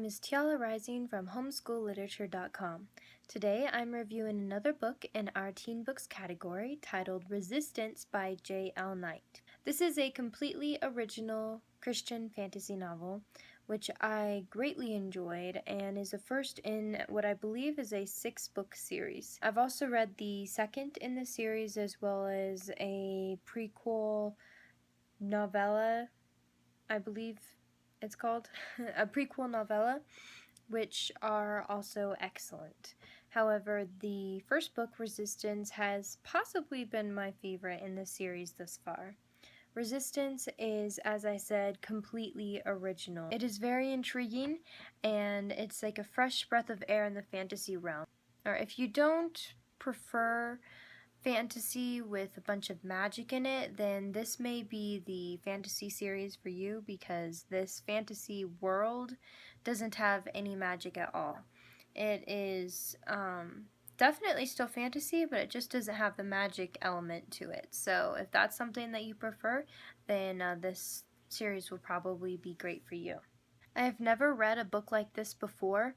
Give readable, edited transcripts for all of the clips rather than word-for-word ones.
is Tiala Rising from HomeschoolLiterature.com. Today I'm reviewing another book in our teen books category titled Resistance by Jaye L. This is a completely original Christian fantasy novel, which I greatly enjoyed and is a first in what I believe is a 6-book series. I've also read the second in the series as well as a prequel novella, I believe it's called, a prequel novella, which are also excellent. However, the first book, Resistance, has possibly been my favorite in the series thus far. Resistance is, as I said, completely original. It is very intriguing, and it's like a fresh breath of air in the fantasy realm. Or if you don't prefer fantasy with a bunch of magic in it, then this may be the fantasy series for you, because this fantasy world doesn't have any magic at all. It is definitely still fantasy, but it just doesn't have the magic element to it. So if that's something that you prefer, then this series will probably be great for you. I have never read a book like this before,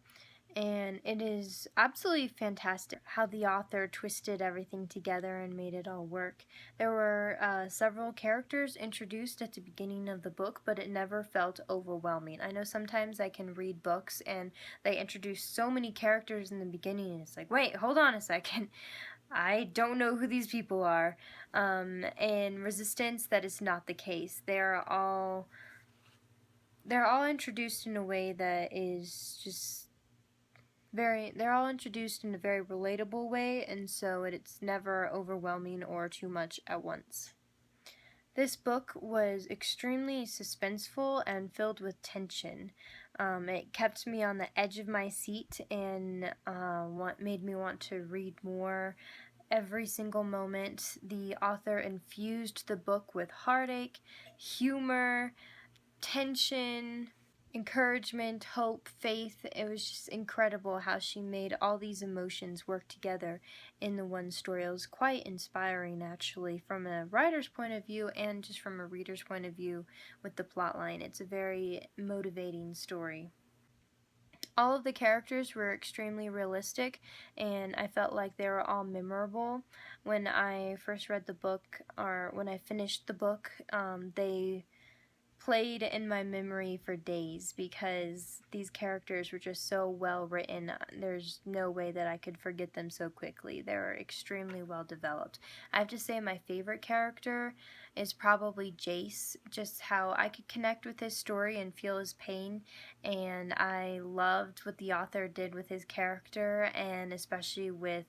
and it is absolutely fantastic how the author twisted everything together and made it all work. There were several characters introduced at the beginning of the book, but it never felt overwhelming. I know sometimes I can read books and they introduce so many characters in the beginning and it's like, wait, hold on a second. I don't know who these people are. In Resistance, that is not the case. They're all introduced in a way that is just they're all introduced in a very relatable way, and so it's never overwhelming or too much at once. This book was extremely suspenseful and filled with tension. It kept me on the edge of my seat and made me want to read more every single moment. The author infused the book with heartache, humor, tension, encouragement, hope, faith. It was just incredible how she made all these emotions work together in the one story. It was quite inspiring, actually, from a writer's point of view and just from a reader's point of view with the plot line. It's a very motivating story. All of the characters were extremely realistic, and I felt like they were all memorable. When I first read the book, or when I finished the book, they played in my memory for days because these characters were just so well written. There's no way that I could forget them so quickly. They were extremely well developed. I have to say my favorite character is probably Jace, just how I could connect with his story and feel his pain, and I loved what the author did with his character, and especially with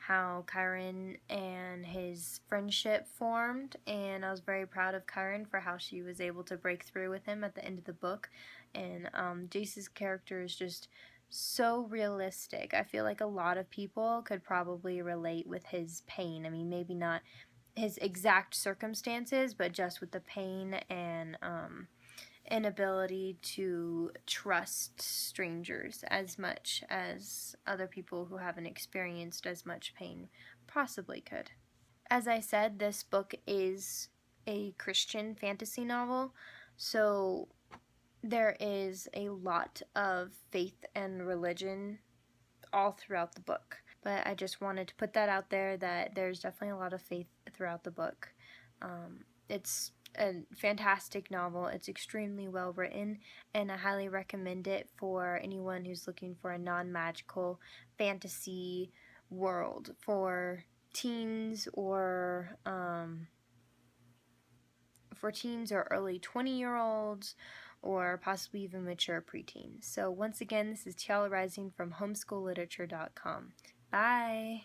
how Kyron and his friendship formed, and I was very proud of Kyron for how she was able to break through with him at the end of the book. And Jace's character is just so realistic. I feel like a lot of people could probably relate with his pain. I mean, maybe not his exact circumstances, but just with the pain and inability to trust strangers as much as other people who haven't experienced as much pain possibly could. As I said, this book is a Christian fantasy novel, so there is a lot of faith and religion all throughout the book. But I just wanted to put that out there, that there's definitely a lot of faith throughout the book. It's a fantastic novel. It's extremely well written, and I highly recommend it for anyone who's looking for a non-magical fantasy world for teens or early 20-year-olds, or possibly even mature preteens. So once again, this is Tiala Rising from HomeschoolLiterature.com. Bye!